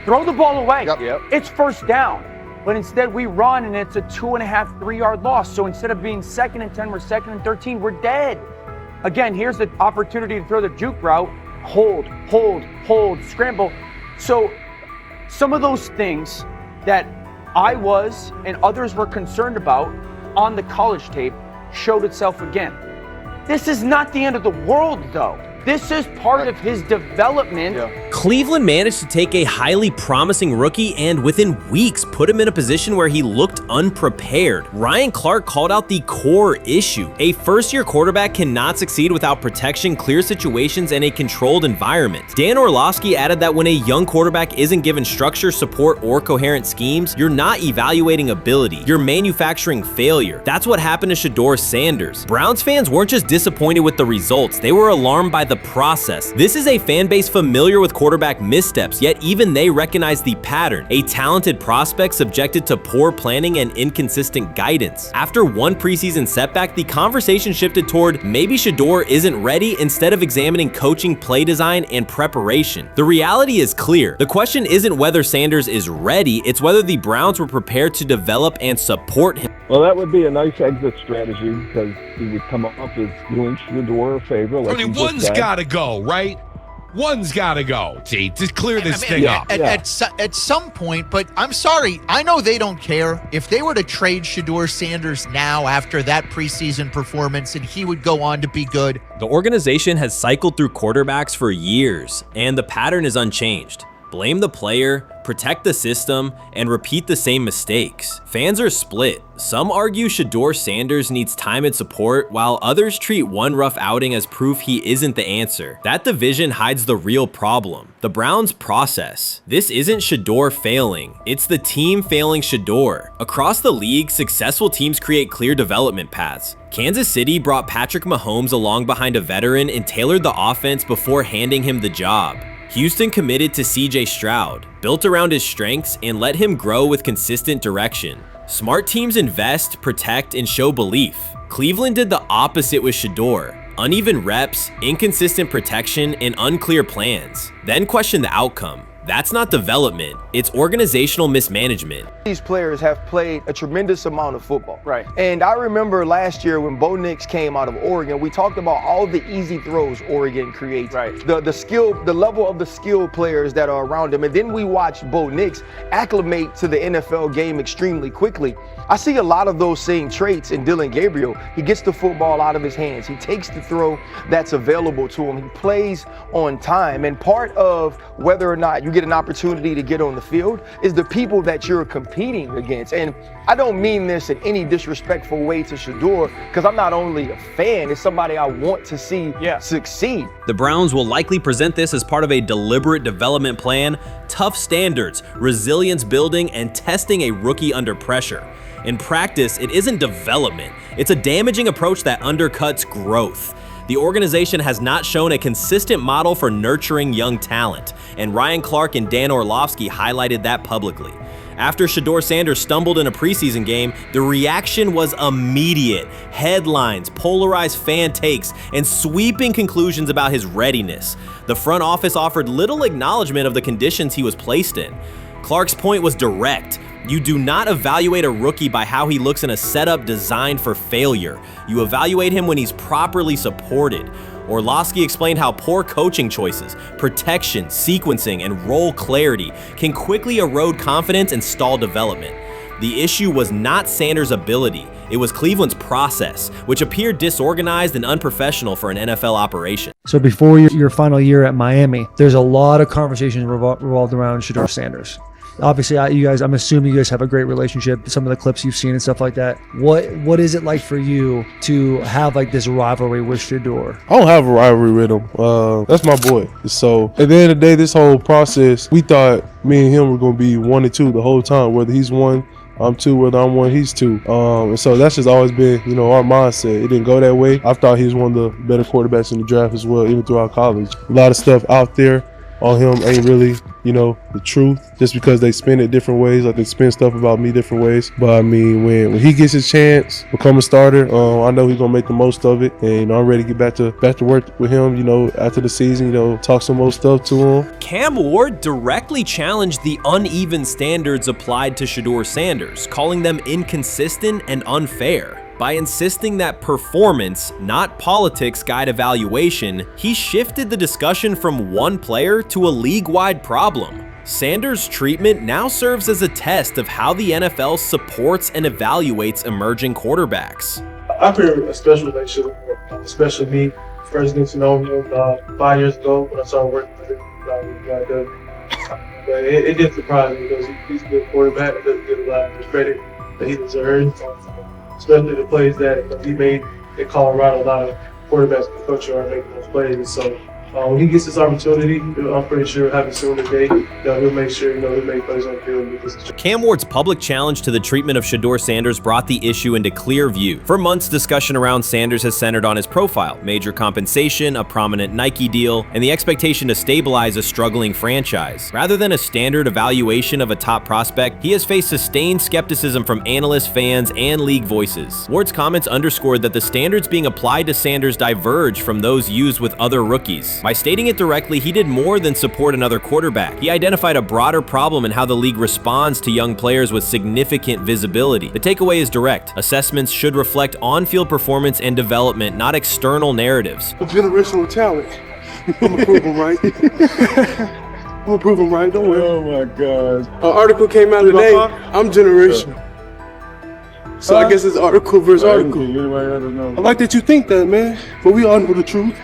Throw the ball away. It's first down. But instead we run and it's a 2.5, 3-yard loss. So instead of being 2nd and 10, we're 2nd and 13, we're dead. Again, here's the opportunity to throw the juke route. Hold, scramble. So some of those things that I was and others were concerned about on the college tape showed itself again. This is not the end of the world, though. This is part of his development. Cleveland managed to take a highly promising rookie and within weeks put him in a position where he looked unprepared. Ryan Clark called out the core issue. A first-year quarterback cannot succeed without protection, clear situations, and a controlled environment. Dan Orlovsky added that when a young quarterback isn't given structure, support, or coherent schemes, you're not evaluating ability, you're manufacturing failure. That's what happened to Shedeur Sanders. Browns fans weren't just disappointed with the results, they were alarmed by the process. This is a fan base familiar with quarterback missteps, yet even they recognize the pattern. A talented prospect subjected to poor planning and inconsistent guidance. After one preseason setback, the conversation shifted toward maybe Shedeur isn't ready instead of examining coaching, play design, and preparation. The reality is clear. The question isn't whether Sanders is ready, it's whether the Browns were prepared to develop and support him. Well, that would be a nice exit strategy because he would come up as doing Shedeur a favor. I mean, one's got to go, right? One's got to go, to clear this thing up. At some point, but I'm sorry, I know they don't care. If they were to trade Shedeur Sanders now after that preseason performance and he would go on to be good. The organization has cycled through quarterbacks for years, and the pattern is unchanged. Blame the player, protect the system, and repeat the same mistakes. Fans are split. Some argue Shedeur Sanders needs time and support, while others treat one rough outing as proof he isn't the answer. That division hides the real problem, the Browns' process. This isn't Shedeur failing, it's the team failing Shedeur. Across the league, successful teams create clear development paths. Kansas City brought Patrick Mahomes along behind a veteran and tailored the offense before handing him the job. Houston committed to CJ Stroud, built around his strengths, and let him grow with consistent direction. Smart teams invest, protect, and show belief. Cleveland did the opposite with Shedeur. Uneven reps, inconsistent protection, and unclear plans. Then question the outcome. That's not development, it's organizational mismanagement. These players have played a tremendous amount of football. Right. And I remember last year when Bo Nix came out of Oregon, we talked about all the easy throws Oregon creates. Right. The level of the skilled players that are around him. And then we watched Bo Nix acclimate to the NFL game extremely quickly. I see a lot of those same traits in Dylan Gabriel. He gets the football out of his hands. He takes the throw that's available to him. He plays on time. And part of whether or not you get an opportunity to get on the field is the people that you're competing against. And I don't mean this in any disrespectful way to Shedeur, because I'm not only a fan, it's somebody I want to see succeed. The Browns will likely present this as part of a deliberate development plan, tough standards, resilience building, and testing a rookie under pressure. In practice, it isn't development. It's a damaging approach that undercuts growth. The organization has not shown a consistent model for nurturing young talent, and Ryan Clark and Dan Orlovsky highlighted that publicly. After Shedeur Sanders stumbled in a preseason game, the reaction was immediate. Headlines, polarized fan takes, and sweeping conclusions about his readiness. The front office offered little acknowledgement of the conditions he was placed in. Clark's point was direct. You do not evaluate a rookie by how he looks in a setup designed for failure. You evaluate him when he's properly supported. Orlovsky explained how poor coaching choices, protection, sequencing, and role clarity can quickly erode confidence and stall development. The issue was not Sanders' ability, it was Cleveland's process, which appeared disorganized and unprofessional for an NFL operation. So before your final year at Miami, there's a lot of conversations revolved around Shedeur Sanders. Obviously, I'm assuming you guys have a great relationship. Some of the clips you've seen and stuff like that. What is it like for you to have like this rivalry with Shedeur? I don't have a rivalry with him. That's my boy. So at the end of the day, this whole process, we thought me and him were going to be 1 and 2 the whole time. Whether he's 1, I'm 2. Whether I'm 1, he's 2. And so that's just always been, our mindset. It didn't go that way. I thought he was one of the better quarterbacks in the draft as well, even throughout college. A lot of stuff out there on him ain't really, the truth, just because they spin it different ways. Like they spin stuff about me different ways. But I mean, when he gets his chance, become a starter, I know he's gonna make the most of it. And I'm ready to get back to work with him. After the season, talk some more stuff to him. Cam Ward directly challenged the uneven standards applied to Shedeur Sanders, calling them inconsistent and unfair. By insisting that performance, not politics, guide evaluation, he shifted the discussion from one player to a league-wide problem. Sanders' treatment now serves as a test of how the NFL supports and evaluates emerging quarterbacks. I feel a special relationship with him, especially me. First getting to know him 5 years ago when I started working with him. But it did surprise me because he's a good quarterback. It doesn't get a lot of credit that he deserves. Especially the plays that he made in Colorado. A lot of quarterbacks in the country are making those plays. And so when he gets this opportunity, I'm pretty sure having soon today that he'll make sure he'll make plays on the field. Cam Ward's public challenge to the treatment of Shedeur Sanders brought the issue into clear view. For months, discussion around Sanders has centered on his profile, major compensation, a prominent Nike deal, and the expectation to stabilize a struggling franchise. Rather than a standard evaluation of a top prospect, he has faced sustained skepticism from analysts, fans, and league voices. Ward's comments underscored that the standards being applied to Sanders diverge from those used with other rookies. By stating it directly, he did more than support another quarterback. He identified a broader problem in how the league responds to young players with significant visibility. The takeaway is direct. Assessments should reflect on-field performance and development, not external narratives. A generational talent. I'm gonna prove him right. I'm gonna prove him right. Don't worry. Oh my God. An article came out today. I'm generational. So I guess it's article versus article. I like that you think that, man. But we all know the truth.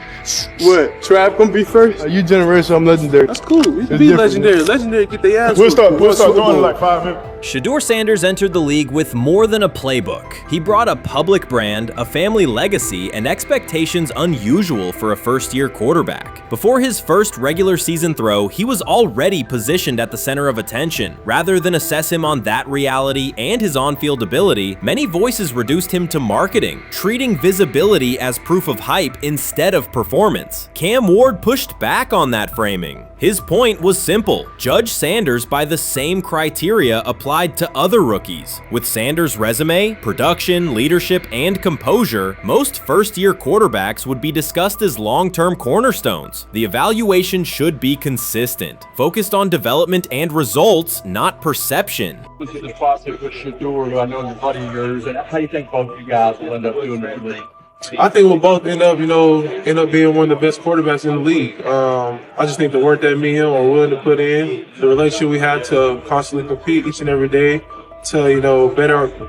What? Trav gonna be first? You generational, I'm legendary. That's cool. We can be legendary. Legendary, get their ass. We'll start doing in like 5 minutes. Shedeur Sanders entered the league with more than a playbook. He brought a public brand, a family legacy, and expectations unusual for a first-year quarterback. Before his first regular season throw, he was already positioned at the center of attention. Rather than assess him on that reality and his on-field ability, many voices reduced him to marketing, treating visibility as proof of hype instead of performance. Cam Ward pushed back on that framing. His point was simple: judge Sanders by the same criteria applied to other rookies. With Sanders' resume, production, leadership, and composure, most first-year quarterbacks would be discussed as long-term cornerstones. The evaluation should be consistent, focused on development and results, not perception. Look at the process with Shedeur, who I know is a buddy of yours, and how do you think both of you guys will end up doing in the league? I think we'll both end up being one of the best quarterbacks in the league. I just think the work that me and him are willing to put in, the relationship we have to constantly compete each and every day, to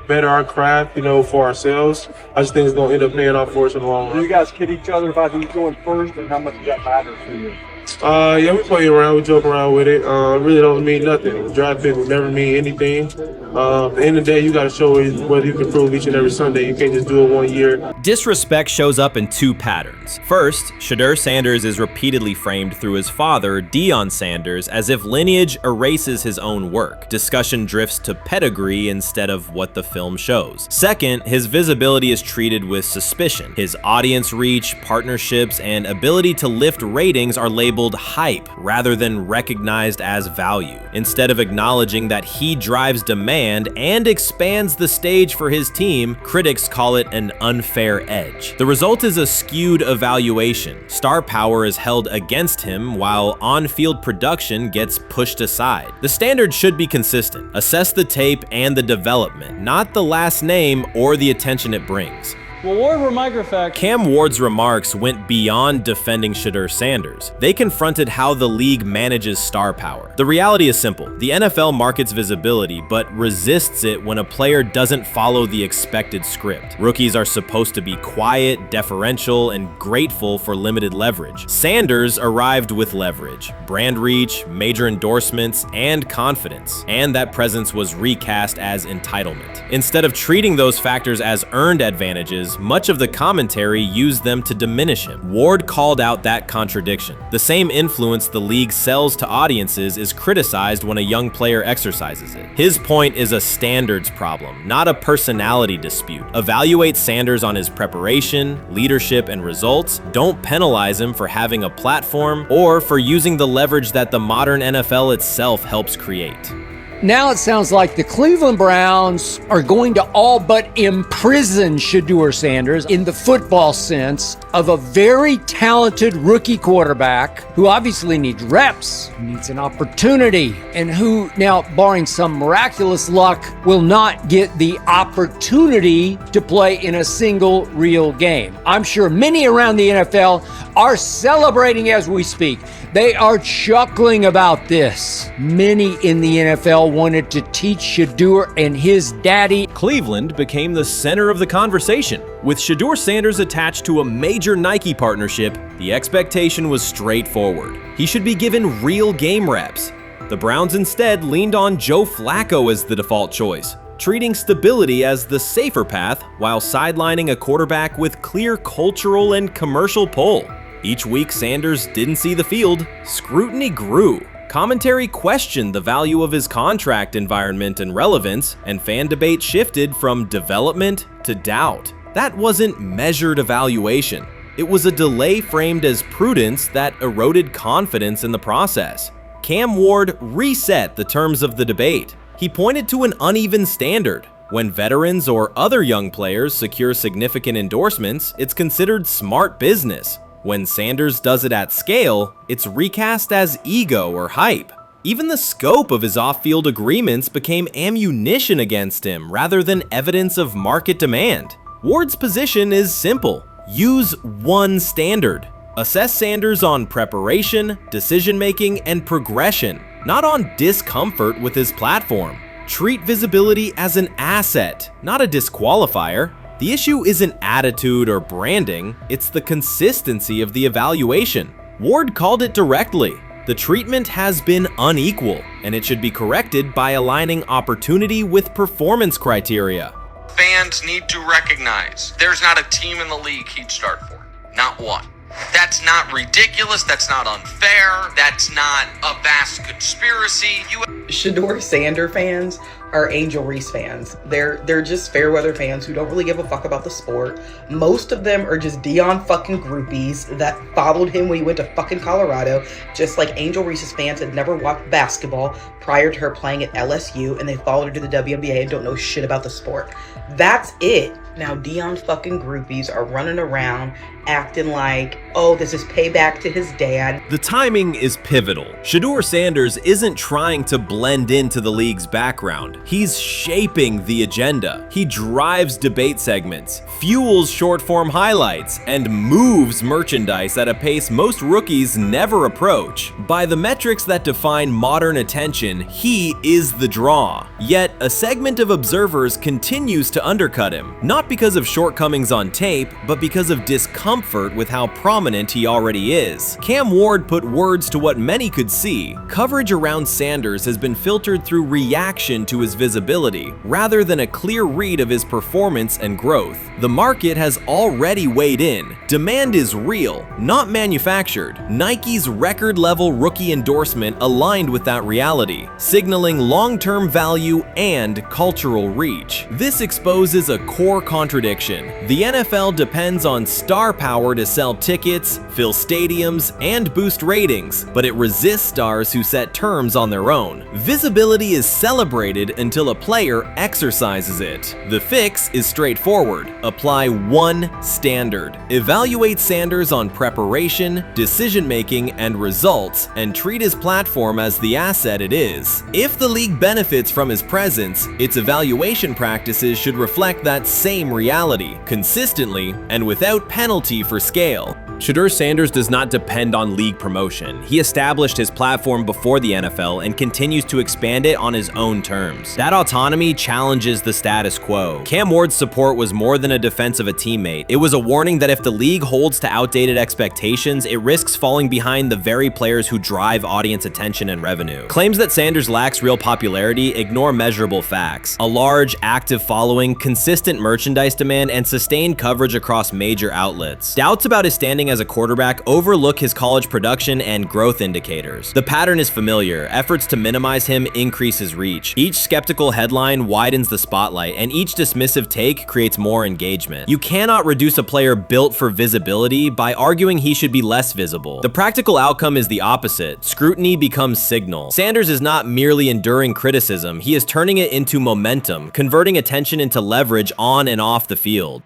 better our craft, for ourselves. I just think it's going to end up paying off for us in the long run. Do you guys kid each other about who's going first and how much that matters to you? Yeah, we play around, we joke around with it. It really don't mean nothing. The draft pick will never mean anything. At the end of the day, you got to show whether you can prove each and every Sunday. You can't just do it 1 year. Disrespect shows up in two patterns. First, Shedeur Sanders is repeatedly framed through his father, Deion Sanders, as if lineage erases his own work. Discussion drifts to pedigree instead of what the film shows. Second, his visibility is treated with suspicion. His audience reach, partnerships, and ability to lift ratings are labeled hype rather than recognized as value. Instead of acknowledging that he drives demand and expands the stage for his team, critics call it an unfair edge. The result is a skewed evaluation. Star power is held against him while on-field production gets pushed aside. The standard should be consistent. Assess the tape and the development, not the last name or the attention it brings. Well, Ward were microfacts. Cam Ward's remarks went beyond defending Shedeur Sanders. They confronted how the league manages star power. The reality is simple. The NFL markets visibility, but resists it when a player doesn't follow the expected script. Rookies are supposed to be quiet, deferential, and grateful for limited leverage. Sanders arrived with leverage, brand reach, major endorsements, and confidence. And that presence was recast as entitlement. Instead of treating those factors as earned advantages, much of the commentary used them to diminish him. Ward called out that contradiction. The same influence the league sells to audiences is criticized when a young player exercises it. His point is a standards problem, not a personality dispute. Evaluate Sanders on his preparation, leadership, and results. Don't penalize him for having a platform or for using the leverage that the modern NFL itself helps create. Now it sounds like the Cleveland Browns are going to all but imprison Shedeur Sanders in the football sense of a very talented rookie quarterback who obviously needs reps, needs an opportunity, and who now, barring some miraculous luck, will not get the opportunity to play in a single real game. I'm sure many around the NFL are celebrating as we speak. They are chuckling about this. Many in the NFL wanted to teach Shedeur and his daddy. Cleveland became the center of the conversation. With Shedeur Sanders attached to a major Nike partnership, the expectation was straightforward. He should be given real game reps. The Browns instead leaned on Joe Flacco as the default choice, treating stability as the safer path while sidelining a quarterback with clear cultural and commercial pull. Each week Sanders didn't see the field, scrutiny grew. Commentary questioned the value of his contract environment and relevance, and fan debate shifted from development to doubt. That wasn't measured evaluation. It was a delay framed as prudence that eroded confidence in the process. Cam Ward reset the terms of the debate. He pointed to an uneven standard. When veterans or other young players secure significant endorsements, it's considered smart business. When Sanders does it at scale, it's recast as ego or hype. Even the scope of his off-field agreements became ammunition against him rather than evidence of market demand. Ward's position is simple. Use one standard. Assess Sanders on preparation, decision-making, and progression, not on discomfort with his platform. Treat visibility as an asset, not a disqualifier. The issue isn't attitude or branding, it's the consistency of the evaluation. Ward called it directly. The treatment has been unequal, and it should be corrected by aligning opportunity with performance criteria. Fans need to recognize there's not a team in the league he'd start for. Not one. That's not ridiculous, that's not unfair, that's not a vast conspiracy. Shedeur Sander fans are Angel Reese fans. They're just fair weather fans who don't really give a fuck about the sport. Most of them are just Dion fucking groupies that followed him when he went to fucking Colorado, just like Angel Reese's fans had never watched basketball prior to her playing at LSU, and they followed her to the WNBA and don't know shit about the sport. That's it. Now Dion fucking groupies are running around acting like, oh, this is payback to his dad. The timing is pivotal. Shedeur Sanders isn't trying to blend into the league's background. He's shaping the agenda. He drives debate segments, fuels short-form highlights, and moves merchandise at a pace most rookies never approach. By the metrics that define modern attention, he is the draw. Yet, a segment of observers continues to undercut him, not because of shortcomings on tape, but because of discomfort with how prominent he already is. Cam Ward put words to what many could see. Coverage around Sanders has been filtered through reaction to his visibility, rather than a clear read of his performance and growth. The market has already weighed in. Demand is real, not manufactured. Nike's record-level rookie endorsement aligned with that reality, signaling long-term value and cultural reach. This exposes a core contradiction. The NFL depends on star power to sell tickets, fill stadiums, and boost ratings, but it resists stars who set terms on their own. Visibility is celebrated until a player exercises it. The fix is straightforward. Apply one standard. Evaluate Sanders on preparation, decision-making, and results, and treat his platform as the asset it is. If the league benefits from his presence, its evaluation practices should reflect that same reality, consistently and without penalty for scale. Shedeur Sanders does not depend on league promotion. He established his platform before the NFL and continues to expand it on his own terms. That autonomy challenges the status quo. Cam Ward's support was more than a defense of a teammate. It was a warning that if the league holds to outdated expectations, it risks falling behind the very players who drive audience attention and revenue. Claims that Sanders lacks real popularity ignore measurable facts. A large, active following, consistent merchandise demand, and sustained coverage across major outlets. Doubts about his standing as a quarterback overlook his college production and growth indicators. The pattern is familiar. Efforts to minimize him increase his reach. Each skeptical headline widens the spotlight, and each dismissive take creates more engagement. You cannot reduce a player built for visibility by arguing he should be less visible. The practical outcome is the opposite. Scrutiny becomes signal. Sanders is not merely enduring criticism, he is turning it into momentum, converting attention into leverage on and off the field.